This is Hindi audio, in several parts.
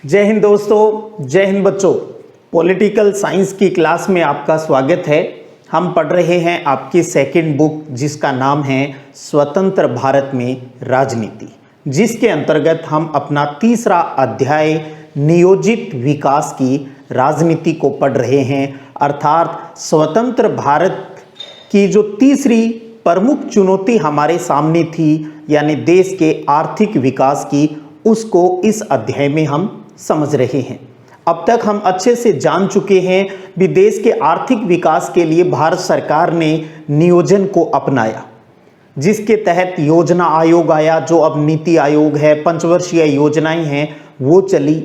जय हिंद दोस्तों, जय हिंद बच्चों। पॉलिटिकल साइंस की क्लास में आपका स्वागत है। हम पढ़ रहे हैं आपकी सेकंड बुक जिसका नाम है स्वतंत्र भारत में राजनीति, जिसके अंतर्गत हम अपना तीसरा अध्याय नियोजित विकास की राजनीति को पढ़ रहे हैं। अर्थात स्वतंत्र भारत की जो तीसरी प्रमुख चुनौती हमारे सामने थी, यानी देश के आर्थिक विकास की, उसको इस अध्याय में हम समझ रहे हैं। अब तक हम अच्छे से जान चुके हैं कि देश के आर्थिक विकास के लिए भारत सरकार ने नियोजन को अपनाया, जिसके तहत योजना आयोग आया, जो अब नीति आयोग है। पंचवर्षीय योजनाएं हैं वो चली।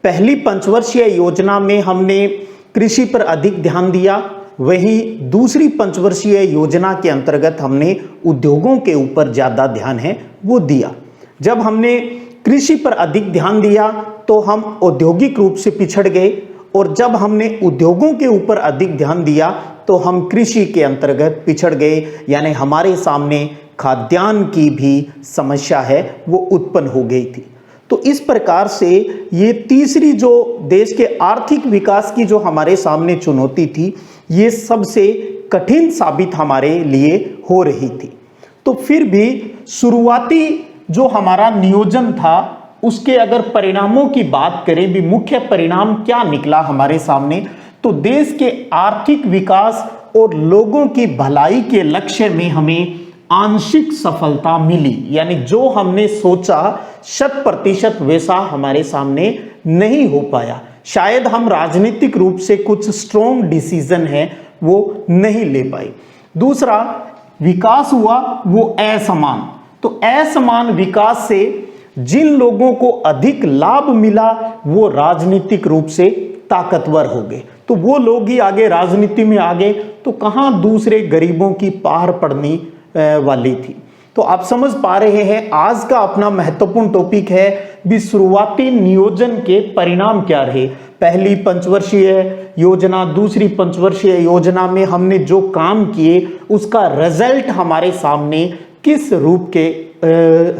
पहली पंचवर्षीय योजना में हमने कृषि पर अधिक ध्यान दिया, वहीं दूसरी पंचवर्षीय योजना के अंतर्गत हमने उद्योगों के ऊपर ज़्यादा ध्यान है वो दिया। जब हमने कृषि पर अधिक ध्यान दिया तो हम औद्योगिक रूप से पिछड़ गए, और जब हमने उद्योगों के ऊपर अधिक ध्यान दिया तो हम कृषि के अंतर्गत पिछड़ गए, यानी हमारे सामने खाद्यान्न की भी समस्या है वो उत्पन्न हो गई थी। तो इस प्रकार से ये तीसरी जो देश के आर्थिक विकास की जो हमारे सामने चुनौती थी, ये सबसे कठिन साबित हमारे लिए हो रही थी। तो फिर भी शुरुआती जो हमारा नियोजन था उसके अगर परिणामों की बात करें भी, मुख्य परिणाम क्या निकला हमारे सामने, तो देश के आर्थिक विकास और लोगों की भलाई के लक्ष्य में हमें आंशिक सफलता मिली। यानी जो हमने सोचा 100% वैसा हमारे सामने नहीं हो पाया। शायद हम राजनीतिक रूप से कुछ स्ट्रॉन्ग डिसीजन है वो नहीं ले पाए। दूसरा विकास हुआ वो असमान। तो असमान विकास से जिन लोगों को अधिक लाभ मिला वो राजनीतिक रूप से ताकतवर हो गए, तो वो लोग ही आगे राजनीति में आ गए, तो कहां दूसरे गरीबों की पार पड़ने वाली थी। तो आप समझ पा रहे हैं आज का अपना महत्वपूर्ण टॉपिक है भी शुरुआती नियोजन के परिणाम क्या रहे। पहली पंचवर्षीय योजना, दूसरी पंचवर्षीय योजना में हमने जो काम किए उसका रिजल्ट हमारे सामने किस रूप के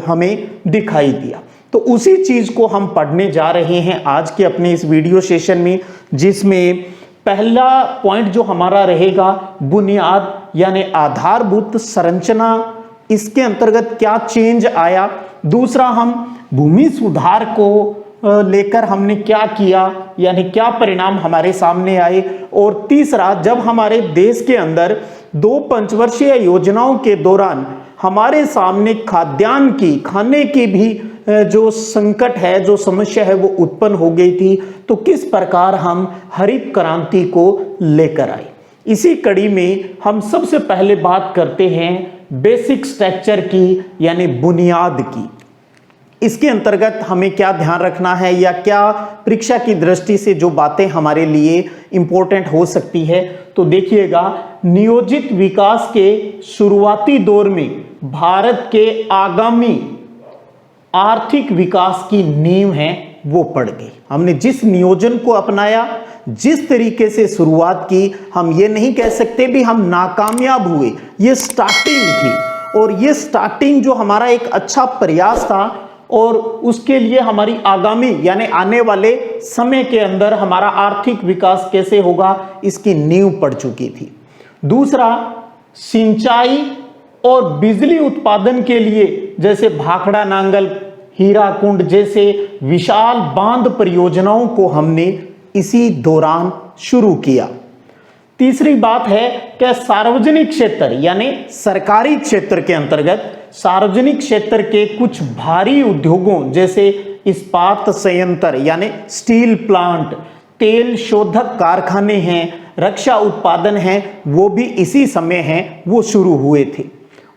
हमें दिखाई दिया। तो उसी चीज को हम पढ़ने जा रहे हैं आज के अपने इस वीडियो सेशन में, जिसमें पहला पॉइंट जो हमारा रहेगा बुनियाद यानी आधारभूत संरचना, इसके अंतर्गत क्या चेंज आया। दूसरा हम भूमि सुधार को लेकर हमने क्या किया, यानी क्या परिणाम हमारे सामने आए। और तीसरा, जब हमारे देश के अंदर 2 पंचवर्षीय योजनाओं के दौरान हमारे सामने खाद्यान्न की, खाने की भी जो संकट है, जो समस्या है वो उत्पन्न हो गई थी, तो किस प्रकार हम हरित क्रांति को लेकर आए। इसी कड़ी में हम सबसे पहले बात करते हैं बेसिक स्ट्रक्चर की, यानी बुनियाद की। इसके अंतर्गत हमें क्या ध्यान रखना है या क्या परीक्षा की दृष्टि से जो बातें हमारे लिए इंपॉर्टेंट हो सकती है, तो देखिएगा नियोजित विकास के शुरुआती दौर में भारत के आगामी आर्थिक विकास की नींव है वो पड़ गई। हमने जिस नियोजन को अपनाया, जिस तरीके से शुरुआत की, हम ये नहीं कह सकते भी हम नाकामयाब हुए, ये स्टार्टिंग थी। और ये स्टार्टिंग जो हमारा एक अच्छा प्रयास था, और उसके लिए हमारी आगामी यानी आने वाले समय के अंदर हमारा आर्थिक विकास कैसे होगा इसकी नींव पड़ चुकी थी। दूसरा, सिंचाई और बिजली उत्पादन के लिए जैसे भाखड़ा नांगल, हीराकुंड जैसे विशाल बांध परियोजनाओं को हमने इसी दौरान शुरू किया। तीसरी बात है कि सार्वजनिक क्षेत्र यानी सरकारी क्षेत्र के अंतर्गत सार्वजनिक क्षेत्र के कुछ भारी उद्योगों जैसे इस्पात संयंत्र यानी स्टील प्लांट, तेल शोधक कारखाने हैं, रक्षा उत्पादन है, वो भी इसी समय हैं वो शुरू हुए थे।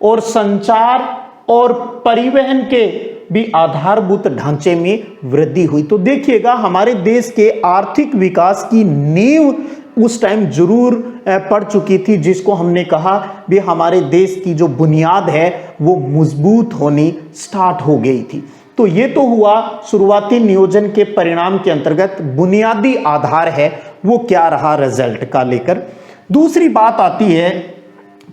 और संचार और परिवहन के भी आधारभूत ढांचे में वृद्धि हुई। तो देखिएगा हमारे देश के आर्थिक विकास की नींव उस टाइम जरूर पड़ चुकी थी, जिसको हमने कहा भी हमारे देश की जो बुनियाद है वो मजबूत होनी स्टार्ट हो गई थी। तो ये तो हुआ शुरुआती नियोजन के परिणाम के अंतर्गत बुनियादी आधार है वो क्या रहा रिजल्ट का लेकर। दूसरी बात आती है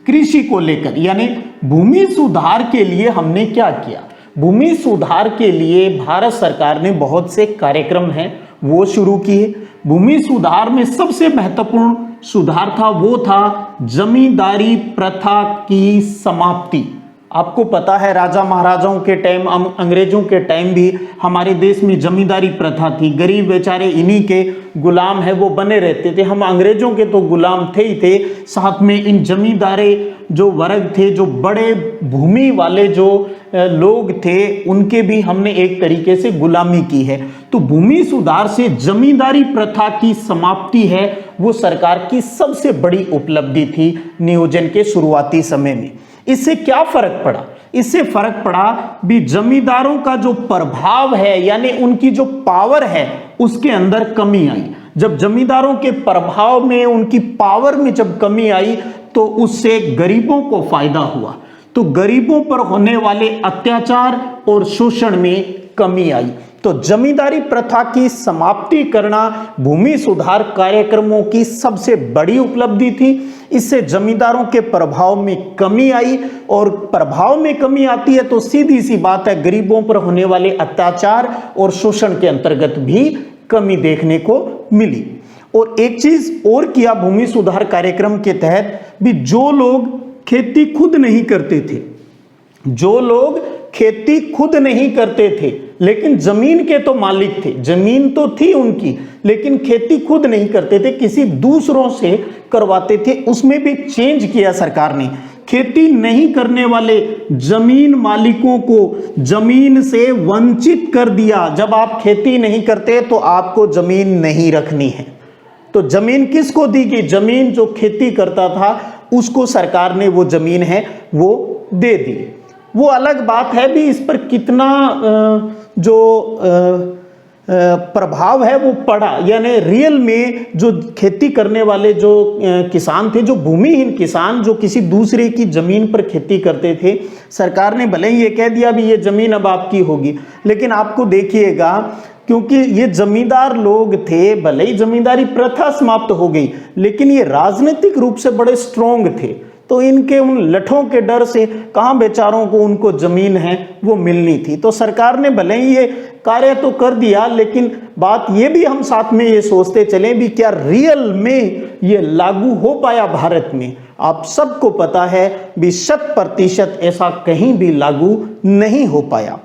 कृषि को लेकर, यानी भूमि सुधार के लिए हमने क्या किया। भूमि सुधार के लिए भारत सरकार ने बहुत से कार्यक्रम हैं वो शुरू किए। भूमि सुधार में सबसे महत्वपूर्ण सुधार था वो था जमींदारी प्रथा की समाप्ति। आपको पता है राजा महाराजाओं के टाइम, अंग्रेजों के टाइम भी हमारे देश में जमींदारी प्रथा थी। गरीब बेचारे इन्हीं के गुलाम है वो बने रहते थे। हम अंग्रेजों के तो गुलाम थे ही थे, साथ में इन जमींदारे जो वर्ग थे, जो बड़े भूमि वाले जो लोग थे, उनके भी हमने एक तरीके से गुलामी की है। तो भूमि सुधार से जमींदारी प्रथा की समाप्ति है वो सरकार की सबसे बड़ी उपलब्धि थी नियोजन के शुरुआती समय में। इससे क्या फर्क पड़ा? इससे फर्क पड़ा भी जमींदारों का जो प्रभाव है यानी उनकी जो पावर है उसके अंदर कमी आई। जब जमींदारों के प्रभाव में, उनकी पावर में जब कमी आई तो उससे गरीबों को फायदा हुआ। तो गरीबों पर होने वाले अत्याचार और शोषण में कमी आई। तो जमींदारी प्रथा की समाप्ति करना भूमि सुधार कार्यक्रमों की सबसे बड़ी उपलब्धि थी। इससे जमींदारों के प्रभाव में कमी आई, और प्रभाव में कमी आती है तो सीधी सी बात है गरीबों पर होने वाले अत्याचार और शोषण के अंतर्गत भी कमी देखने को मिली। और एक चीज और किया भूमि सुधार कार्यक्रम के तहत भी, जो लोग खेती खुद नहीं करते थे, जो लोग खेती खुद नहीं करते थे लेकिन जमीन के तो मालिक थे, जमीन तो थी उनकी लेकिन खेती खुद नहीं करते थे, किसी दूसरों से करवाते थे, उसमें भी चेंज किया सरकार ने। खेती नहीं करने वाले जमीन मालिकों को जमीन से वंचित कर दिया। जब आप खेती नहीं करते तो आपको जमीन नहीं रखनी है। तो जमीन किसको दी गई? जमीन जो खेती करता था उसको सरकार ने वो जमीन है वो दे दी। वो अलग बात है भी इस पर कितना जो प्रभाव है वो पड़ा, यानी रियल में जो खेती करने वाले जो किसान थे, जो भूमिहीन किसान जो किसी दूसरे की जमीन पर खेती करते थे, सरकार ने भले ही ये कह दिया भी ये जमीन अब आपकी होगी, लेकिन आपको देखिएगा क्योंकि ये जमींदार लोग थे, भले ही जमींदारी प्रथा समाप्त हो गई लेकिन ये राजनीतिक रूप से बड़े स्ट्रोंग थे। तो इनके उन लठों के डर से कहां बेचारों को उनको जमीन है वो मिलनी थी। तो सरकार ने भले ही ये कार्य तो कर दिया, लेकिन बात ये भी हम साथ में ये सोचते चले भी क्या रियल में ये लागू हो पाया भारत में? आप सबको पता है भी 100% ऐसा कहीं भी लागू नहीं हो पाया।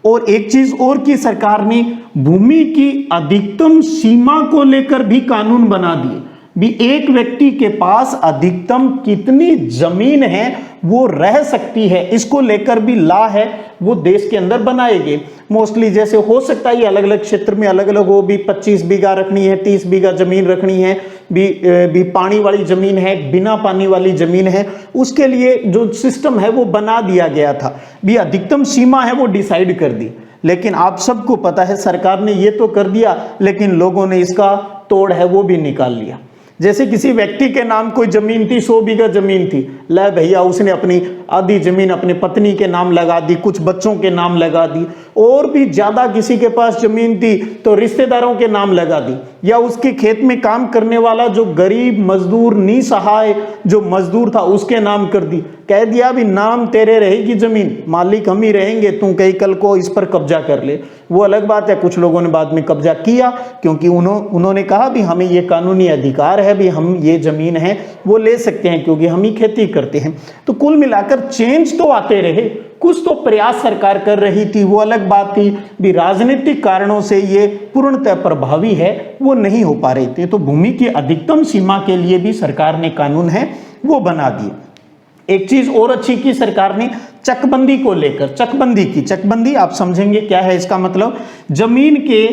और एक चीज और की सरकार ने भूमि की अधिकतम सीमा को लेकर भी कानून बना दिए भी, एक व्यक्ति के पास अधिकतम कितनी जमीन है वो रह सकती है, इसको लेकर भी लॉ है वो देश के अंदर बनाए गए। मोस्टली जैसे हो सकता है अलग अलग क्षेत्र में अलग अलग हो भी, 25 बीघा रखनी है, 30 बीघा जमीन रखनी है, भी पानी वाली जमीन है, बिना पानी वाली जमीन है, उसके लिए जो सिस्टम है वो बना दिया गया था भी, अधिकतम सीमा है वो डिसाइड कर दी। लेकिन आप सबको पता है सरकार ने ये तो कर दिया लेकिन लोगों ने इसका तोड़ है वो भी निकाल लिया। जैसे किसी व्यक्ति के नाम कोई जमीन थी, 100 बीघा जमीन थी, ले भैया उसने अपनी आधी जमीन अपने पत्नी के नाम लगा दी, कुछ बच्चों के नाम लगा दी, और भी ज्यादा किसी के पास जमीन थी तो रिश्तेदारों के नाम लगा दी, या उसके खेत में काम करने वाला जो गरीब मजदूर निसहाय जो मजदूर था उसके नाम कर दी, कह दिया भी नाम तेरे रहेगी जमीन, मालिक हम ही रहेंगे, तू कहीं कल को इस पर कब्जा कर ले। वो अलग बात है, कुछ लोगों ने बाद में कब्जा किया क्योंकि उन्होंने कहा भी हमें ये कानूनी अधिकार है भी, हम ये जमीन है वो ले सकते हैं क्योंकि हम ही खेती करते हैं। तो कुल मिलाकर चेंज तो आते रहे, कुछ तो प्रयास सरकार कर रही थी, वो अलग बात थी भी राजनीतिक कारणों से ये पूर्णतः प्रभावी है वो नहीं हो पा रहे थे। तो भूमि की अधिकतम सीमा के लिए भी सरकार ने कानून है वो बना दिए। एक चीज और अच्छी की सरकार ने चकबंदी को लेकर, चकबंदी की, चकबंदी आप समझेंगे क्या है इसका मतलब, जमीन के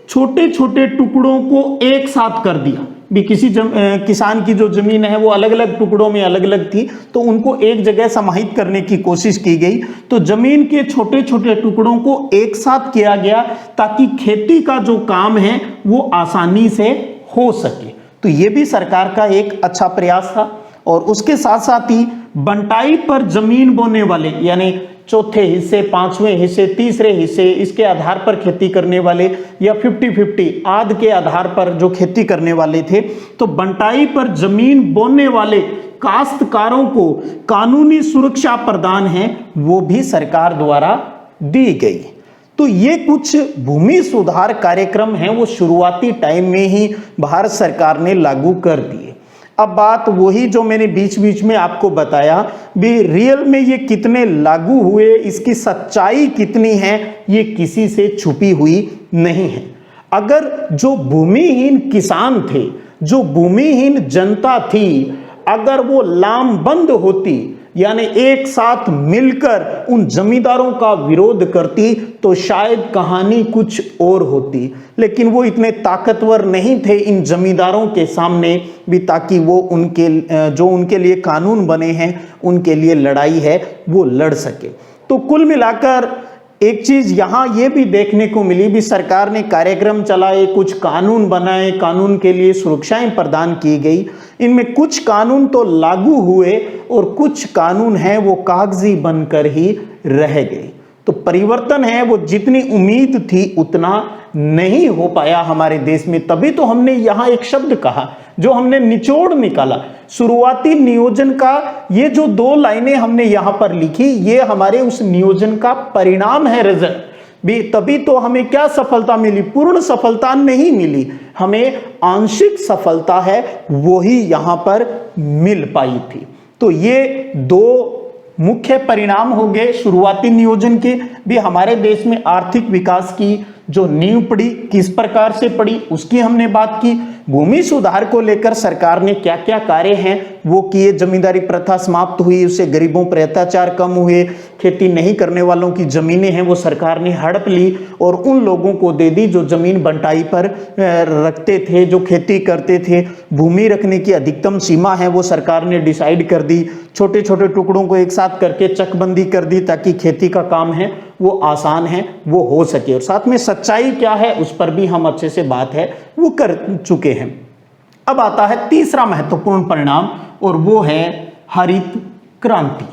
छोटे छोटे टुकड़ों को एक साथ कर दिया भी, किसी किसान की जो जमीन है वो अलग अलग टुकड़ों में अलग अलग थी तो उनको एक जगह समाहित करने की कोशिश की गई। तो जमीन के छोटे छोटे टुकड़ों को एक साथ किया गया ताकि खेती का जो काम है वो आसानी से हो सके। तो ये भी सरकार का एक अच्छा प्रयास था। और उसके साथ साथ ही बंटाई पर जमीन बोने वाले, यानी चौथे हिस्से, पांचवें हिस्से, तीसरे हिस्से, इसके आधार पर खेती करने वाले, या 50-50 आध के आधार पर जो खेती करने वाले थे, तो बंटाई पर जमीन बोने वाले काश्तकारों को कानूनी सुरक्षा प्रदान है वो भी सरकार द्वारा दी गई। तो ये कुछ भूमि सुधार कार्यक्रम हैं, वो शुरुआती टाइम में ही भारत सरकार ने लागू कर दिए। अब बात वही जो मैंने बीच बीच में आपको बताया भी, रियल में ये कितने लागू हुए, इसकी सच्चाई कितनी है, ये किसी से छुपी हुई नहीं है। अगर जो भूमिहीन किसान थे, जो भूमिहीन जनता थी, अगर वो लामबंद होती, यानी एक साथ मिलकर उन जमींदारों का विरोध करती, तो शायद कहानी कुछ और होती। लेकिन वो इतने ताकतवर नहीं थे इन जमींदारों के सामने भी, ताकि वो उनके लिए कानून बने हैं, उनके लिए लड़ाई है, वो लड़ सके। तो कुल मिलाकर एक चीज यहां ये भी देखने को मिली भी, सरकार ने कार्यक्रम चलाए, कुछ कानून बनाए, कानून के लिए सुरक्षाएं प्रदान की गई। इनमें कुछ कानून तो लागू हुए और कुछ कानून हैं वो कागजी बनकर ही रह गए। तो परिवर्तन है वो जितनी उम्मीद थी उतना नहीं हो पाया हमारे देश में। तभी तो हमने यहां एक शब्द कहा जो हमने निचोड़ निकाला, शुरुआती नियोजन का। ये जो 2 लाइनें हमने यहां पर लिखी, ये हमारे उस नियोजन का परिणाम है, रिजल्ट भी। तभी तो हमें क्या सफलता मिली, पूर्ण सफलता नहीं मिली, हमें आंशिक सफलता है वो ही यहां पर मिल पाई थी। तो ये 2 मुख्य परिणाम हो गए शुरुआती नियोजन के भी। हमारे देश में आर्थिक विकास की जो नींव पड़ी, किस प्रकार से पड़ी, उसकी हमने बात की। भूमि सुधार को लेकर सरकार ने क्या क्या कार्य हैं वो किए। जमींदारी प्रथा समाप्त हुई, उससे गरीबों पर अत्याचार कम हुए। खेती नहीं करने वालों की जमीनें हैं वो सरकार ने हड़प ली और उन लोगों को दे दी जो जमीन बंटाई पर रखते थे, जो खेती करते थे। भूमि रखने की अधिकतम सीमा है वो सरकार ने डिसाइड कर दी। छोटे छोटे टुकड़ों को एक साथ करके चकबंदी कर दी, ताकि खेती का काम है वो आसान है वो हो सके। और साथ में सच्चाई क्या है उस पर भी हम अच्छे से बात है वो कर चुके हैं। अब आता है तीसरा महत्वपूर्ण परिणाम, और वो है हरित क्रांति।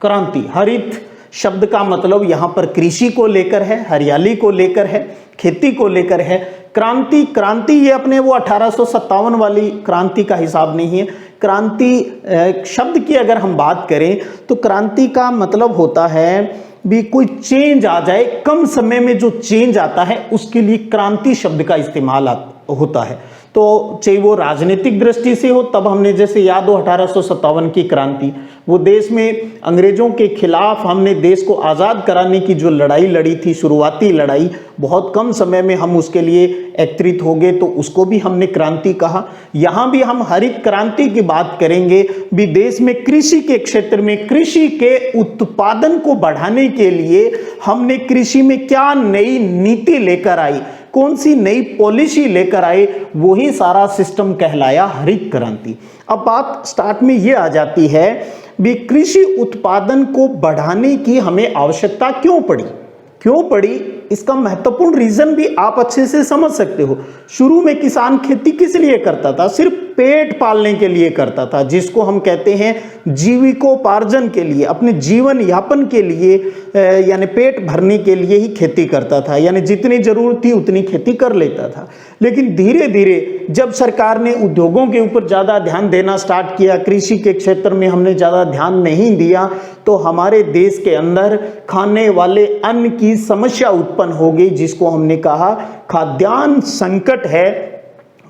क्रांति, हरित शब्द का मतलब यहां पर कृषि को लेकर है, हरियाली को लेकर है, खेती को लेकर है। क्रांति, क्रांति ये अपने वो 1857 वाली क्रांति का हिसाब नहीं है। क्रांति शब्द की अगर हम बात करें तो क्रांति का मतलब होता है भी कोई चेंज आ जाए, कम समय में जो चेंज आता है उसके लिए क्रांति शब्द का इस्तेमाल होता है। तो चाहे वो राजनीतिक दृष्टि से हो, तब हमने जैसे याद हो 1857 की क्रांति, वो देश में अंग्रेजों के खिलाफ हमने देश को आज़ाद कराने की जो लड़ाई लड़ी थी, शुरुआती लड़ाई, बहुत कम समय में हम उसके लिए एकत्रित हो गए, तो उसको भी हमने क्रांति कहा। यहाँ भी हम हरित क्रांति की बात करेंगे भी। देश में कृषि के क्षेत्र में कृषि के उत्पादन को बढ़ाने के लिए हमने कृषि में क्या नई नीति लेकर आई, कौन सी नई पॉलिसी लेकर आए, वही सारा सिस्टम कहलाया हरित क्रांति। अब बात स्टार्ट में ये आ जाती है भी कृषि उत्पादन को बढ़ाने की हमें आवश्यकता क्यों पड़ी, क्यों पड़ी, इसका महत्वपूर्ण रीजन भी आप अच्छे से समझ सकते हो। शुरू में किसान खेती किस लिए करता था, सिर्फ पेट पालने के लिए करता था, जिसको हम कहते हैं जीविकोपार्जन के लिए, अपने जीवन यापन के लिए, यानी पेट भरने के लिए ही खेती करता था, यानी जितनी जरूरत थी उतनी खेती कर लेता था। लेकिन धीरे धीरे जब सरकार ने उद्योगों के ऊपर ज़्यादा ध्यान देना स्टार्ट किया, कृषि के क्षेत्र में हमने ज़्यादा ध्यान नहीं दिया, तो हमारे देश के अंदर खाने वाले अन्न की समस्या उत्पन्न हो गई, जिसको हमने कहा खाद्यान्न संकट है,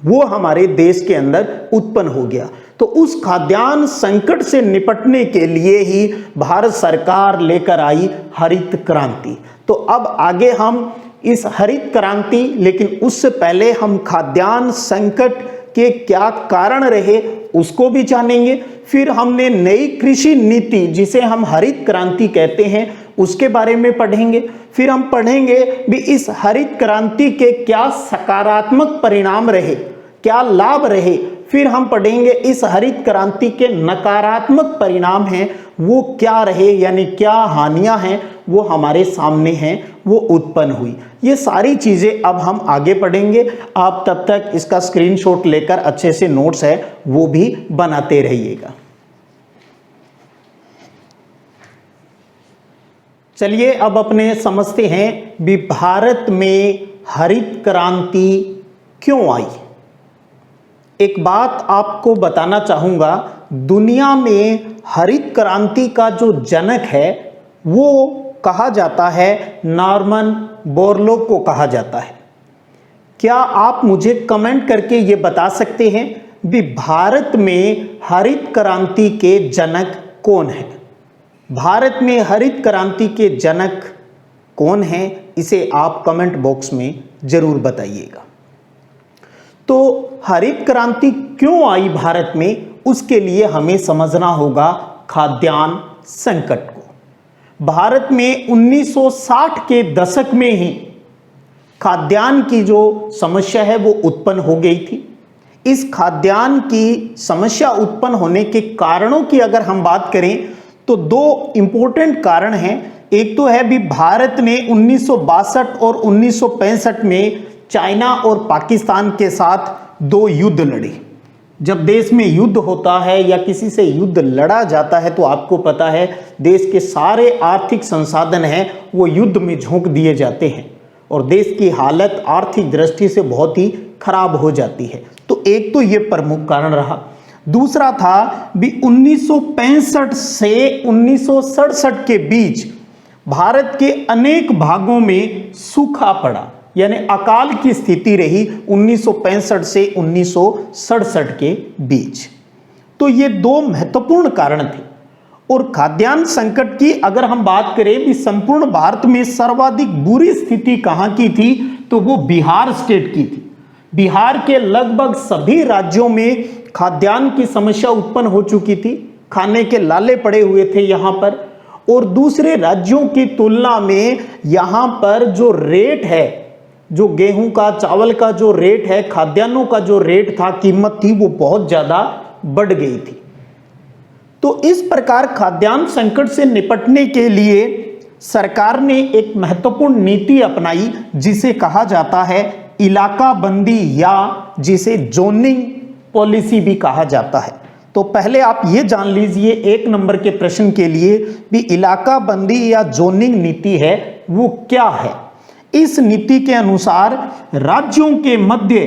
वो हमारे देश के अंदर उत्पन्न हो गया। तो उस खाद्यान्न संकट से निपटने के लिए ही भारत सरकार लेकर आई हरित क्रांति। तो अब आगे हम इस हरित क्रांति, लेकिन उससे पहले हम खाद्यान्न संकट के क्या कारण रहे उसको भी जानेंगे। फिर हमने नई कृषि नीति, जिसे हम हरित क्रांति कहते हैं, उसके बारे में पढ़ेंगे। फिर हम पढ़ेंगे भी इस हरित क्रांति के क्या सकारात्मक परिणाम रहे, क्या लाभ रहे। फिर हम पढ़ेंगे इस हरित क्रांति के नकारात्मक परिणाम हैं वो क्या रहे, यानी क्या हानियां हैं वो हमारे सामने हैं, वो उत्पन्न हुई। ये सारी चीजें अब हम आगे पढ़ेंगे। आप तब तक इसका स्क्रीनशॉट लेकर अच्छे से नोट्स है वो भी बनाते रहिएगा। चलिए अब अपने समझते हैं भी भारत में हरित क्रांति क्यों आई। एक बात आपको बताना चाहूंगा, दुनिया में हरित क्रांति का जो जनक है वो कहा जाता है, नॉर्मन बोरलॉग को कहा जाता है। क्या आप मुझे कमेंट करके ये बता सकते हैं भी भारत में हरित क्रांति के जनक कौन है? भारत में हरित क्रांति के जनक कौन है, इसे आप कमेंट बॉक्स में जरूर बताइएगा। तो हरित क्रांति क्यों आई भारत में, उसके लिए हमें समझना होगा खाद्यान्न संकट को। भारत में 1960 के दशक में ही खाद्यान्न की जो समस्या है वो उत्पन्न हो गई थी। इस खाद्यान्न की समस्या उत्पन्न होने के कारणों की अगर हम बात करें तो दो इंपॉर्टेंट कारण हैं। एक तो है भी भारत ने 1962 और 1965 में चाइना और पाकिस्तान के साथ दो युद्ध लड़े। जब देश में युद्ध होता है या किसी से युद्ध लड़ा जाता है तो आपको पता है देश के सारे आर्थिक संसाधन हैं वो युद्ध में झोंक दिए जाते हैं और देश की हालत आर्थिक दृष्टि से बहुत ही खराब हो जाती है। तो एक तो ये प्रमुख कारण रहा। दूसरा था भी 1965 से 1967 के बीच भारत के अनेक भागों में सूखा पड़ा, यानी अकाल की स्थिति रही 1965 से 1967 के बीच। तो ये दो महत्वपूर्ण कारण थे। और खाद्यान्न संकट की अगर हम बात करें भी संपूर्ण भारत में सर्वाधिक बुरी स्थिति कहां की थी, तो वो बिहार स्टेट की थी। बिहार के लगभग सभी राज्यों में खाद्यान्न की समस्या उत्पन्न हो चुकी थी, खाने के लाले पड़े हुए थे यहां पर। और दूसरे राज्यों की तुलना में यहां पर जो रेट है, जो गेहूं का, चावल का जो रेट है, खाद्यान्नों का जो रेट था, कीमत थी, वो बहुत ज्यादा बढ़ गई थी। तो इस प्रकार खाद्यान्न संकट से निपटने के लिए सरकार ने एक महत्वपूर्ण नीति अपनाई जिसे कहा जाता है इलाका बंदी या जिसे जोनिंग पॉलिसी भी कहा जाता है। तो पहले आप ये जान लीजिए एक नंबर के प्रश्न के लिए भी इलाका बंदी या जोनिंग नीति है वो क्या है। इस नीति के अनुसार राज्यों के मध्य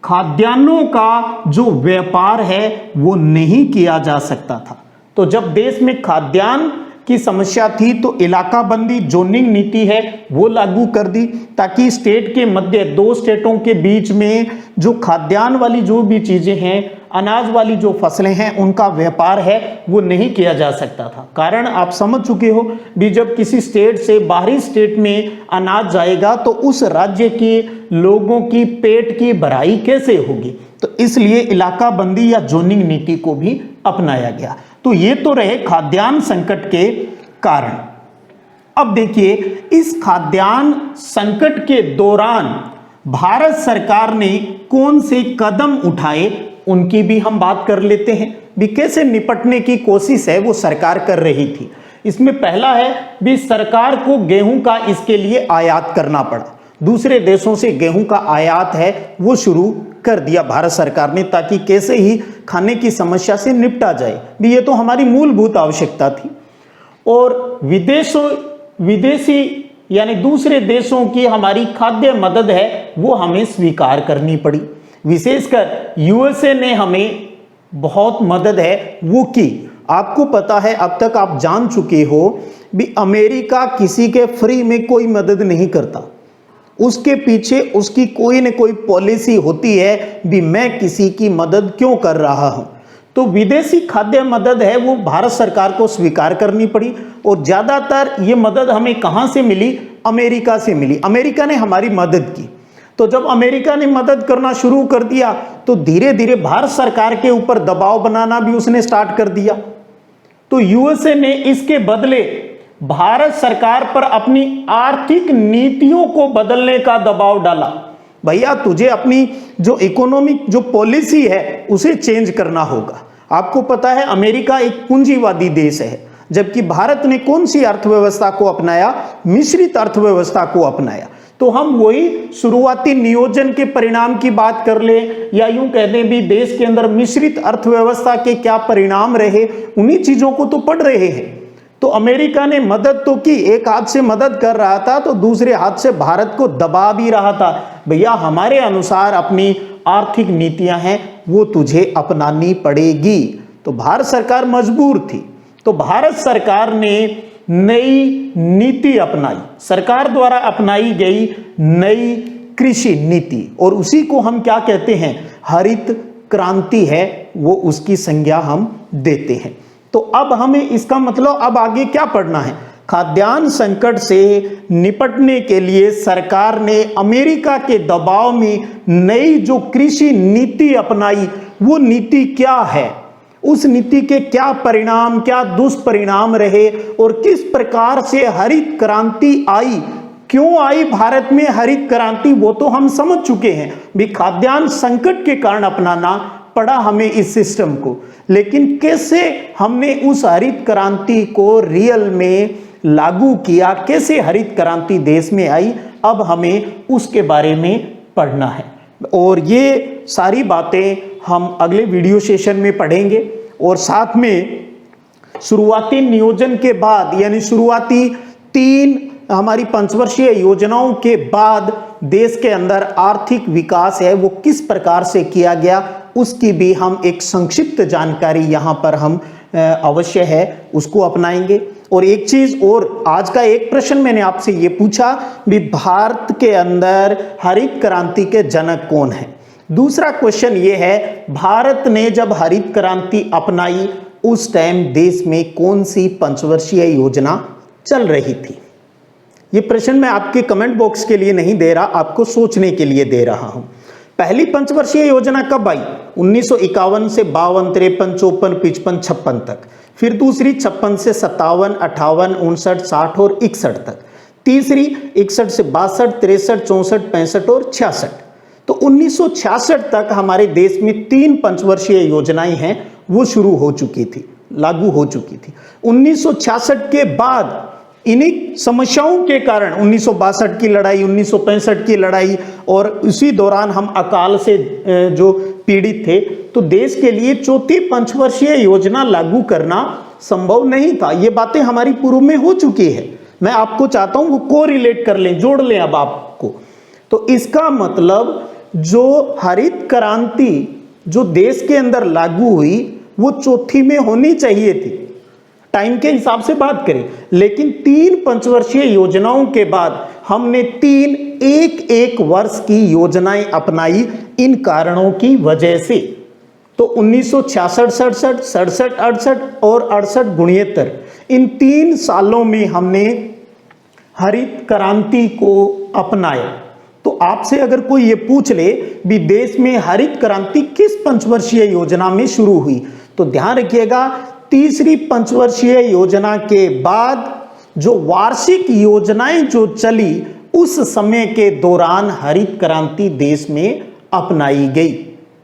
खाद्यान्नों का जो व्यापार है वो नहीं किया जा सकता था। तो जब देश में खाद्यान्न की समस्या थी तो इलाका बंदी जोनिंग नीति है वो लागू कर दी, ताकि स्टेट के मध्य, दो स्टेटों के बीच में जो खाद्यान्न वाली जो भी चीजें हैं, अनाज वाली जो फसलें हैं, उनका व्यापार है वो नहीं किया जा सकता था। कारण आप समझ चुके हो भी जब किसी स्टेट से बाहरी स्टेट में अनाज जाएगा तो उस राज्य के लोगों की पेट की भराई कैसे होगी। तो इसलिए इलाका बंदी या जोनिंग नीति को भी अपनाया गया। तो ये तो रहे खाद्यान्न संकट के कारण। अब देखिए इस खाद्यान्न संकट के दौरान भारत सरकार ने कौन से कदम उठाए उनकी भी हम बात कर लेते हैं भी कैसे निपटने की कोशिश है वो सरकार कर रही थी। इसमें पहला है भी सरकार को गेहूं का इसके लिए आयात करना पड़ा। दूसरे देशों से गेहूं का आयात है वो शुरू कर दिया भारत सरकार ने, ताकि कैसे ही खाने की समस्या से निपटा जाए भी, ये तो हमारी मूलभूत आवश्यकता थी। और विदेशी यानी दूसरे देशों की हमारी खाद्य मदद है वो हमें स्वीकार करनी पड़ी। विशेषकर यूएसए ने हमें बहुत मदद है वो की। आपको पता है, अब तक आप जान चुके हो भी अमेरिका किसी के फ्री में कोई मदद नहीं करता, उसके पीछे उसकी कोई न कोई पॉलिसी होती है भी मैं किसी की मदद क्यों कर रहा हूं। तो विदेशी खाद्य मदद है वो भारत सरकार को स्वीकार करनी पड़ी। और ज्यादातर ये मदद हमें कहां से मिली? अमेरिका से मिली। अमेरिका ने हमारी मदद की। तो जब अमेरिका ने मदद करना शुरू कर दिया तो धीरे धीरे भारत सरकार के ऊपर दबाव बनाना भी उसने स्टार्ट कर दिया। तो यूएसए ने इसके बदले भारत सरकार पर अपनी आर्थिक नीतियों को बदलने का दबाव डाला। भैया तुझे अपनी जो इकोनॉमिक जो पॉलिसी है उसे चेंज करना होगा। आपको पता है अमेरिका एक पूंजीवादी देश है, जबकि भारत ने कौन सी अर्थव्यवस्था को अपनाया? मिश्रित अर्थव्यवस्था को अपनाया। तो हम वही शुरुआती नियोजन के परिणाम की बात कर ले या यूं कह दें भी देश के अंदर मिश्रित अर्थव्यवस्था के क्या परिणाम रहे, उन्हीं चीजों को तो पढ़ रहे हैं। तो अमेरिका ने मदद तो की, एक हाथ से मदद कर रहा था तो दूसरे हाथ से भारत को दबा भी रहा था। भैया हमारे अनुसार अपनी आर्थिक नीतियां हैं वो तुझे अपनानी पड़ेगी। तो भारत सरकार मजबूर थी। तो भारत सरकार ने नई नीति अपनाई, सरकार द्वारा अपनाई गई नई कृषि नीति, और उसी को हम क्या कहते हैं, हरित क्रांति है, वो उसकी संज्ञा हम देते हैं। तो अब हमें इसका मतलब अब आगे क्या पढ़ना है, खाद्यान्न संकट से निपटने के लिए सरकार ने अमेरिका के दबाव में नई जो कृषि नीति अपनाई, वो नीति क्या है, उस नीति के क्या परिणाम, क्या दुष्परिणाम रहे, और किस प्रकार से हरित क्रांति आई, क्यों आई भारत में हरित क्रांति, वो तो हम समझ चुके हैं भी खाद्यान्न संकट के कारण अपनाना पड़ा हमें इस सिस्टम को, लेकिन कैसे हमने उस हरित क्रांति को रियल में लागू किया, कैसे हरित क्रांति देश में आई, अब हमें उसके बारे में पढ़ना है। और ये सारी बातें हम अगले वीडियो सेशन में पढ़ेंगे, और साथ में शुरुआती नियोजन के बाद यानी शुरुआती 3 हमारी पंचवर्षीय योजनाओं के बाद देश के अंदर आर्थिक विकास है वो किस प्रकार से किया गया, उसकी भी हम एक संक्षिप्त जानकारी यहाँ पर हम अवश्य है उसको अपनाएंगे। और एक चीज और, आज का एक प्रश्न मैंने आपसे ये पूछा भी भारत के अंदर हरित क्रांति के जनक कौन है। दूसरा क्वेश्चन ये है, भारत ने जब हरित क्रांति अपनाई उस टाइम देश में कौन सी पंचवर्षीय योजना चल रही थी। ये प्रश्न मैं आपके कमेंट बॉक्स के लिए नहीं दे रहा, आपको सोचने के लिए दे रहा हूं। पहली पंचवर्षीय योजना कब आई, 1951 से 52, 53, 54, 55, 56 तक। फिर दूसरी 56 से 57, 58, 59, 60 और 61 तक। तीसरी 61 से 62, 63, 64, 65 और 66। तो 1966 तक हमारे देश में 3 पंचवर्षीय योजनाएं हैं वो शुरू हो चुकी थी, लागू हो चुकी थी। 1966 के बाद इन्हीं समस्याओं के कारण 1962 की लड़ाई, 1965 की लड़ाई, और उसी दौरान हम अकाल से जो पीड़ित थे, तो देश के लिए चौथी पंचवर्षीय योजना लागू करना संभव नहीं था। ये बातें हमारी पूर्व में हो चुकी है, मैं आपको चाहता हूं वो कोरिलेट कर लें, जोड़ लें अब आपको। तो इसका मतलब जो हरित क्रांति जो देश के अंदर लागू हुई वो चौथी में होनी चाहिए थी, टाइम के हिसाब से बात करें, लेकिन 3 पंचवर्षीय योजनाओं के बाद हमने 3 एक वर्ष की योजनाएं अपनाई इन कारणों की वजह से। तो 1966, 67, 67, 68 और 68, 69 इन 3 सालों में हमने हरित क्रांति को अपनाया। तो आपसे अगर कोई ये पूछ ले भी देश में हरित क्रांति किस पंचवर्षीय योजना में शुरू हुई, तो ध्यान रखिएगा तीसरी पंचवर्षीय योजना के बाद जो वार्षिक योजनाएं जो चली उस समय के दौरान हरित क्रांति देश में अपनाई गई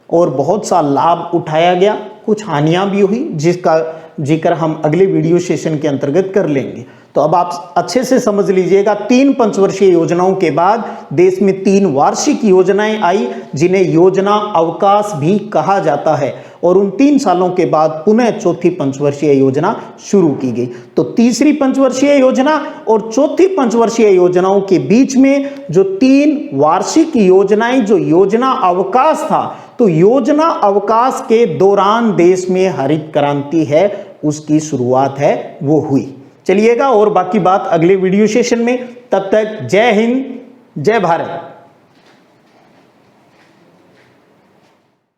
और बहुत सा लाभ उठाया गया, कुछ हानियां भी हुई जिसका जिक्र हम अगले वीडियो सेशन के अंतर्गत कर लेंगे। तो अब आप अच्छे से समझ लीजिएगा, 3 पंचवर्षीय योजनाओं के बाद देश में 3 वार्षिक योजनाएं आई जिन्हें योजना अवकाश भी कहा जाता है, और उन 3 सालों के बाद पुनः चौथी पंचवर्षीय योजना शुरू की गई। तो तीसरी पंचवर्षीय योजना और चौथी पंचवर्षीय योजनाओं के बीच में जो 3 वार्षिक योजनाएं, जो योजना अवकाश था, तो योजना अवकाश के दौरान देश में हरित क्रांति है उसकी शुरुआत है वो हुई। चलिएगा और बाकी बात अगले वीडियो सेशन में, तब तक जय हिंद, जय भारत।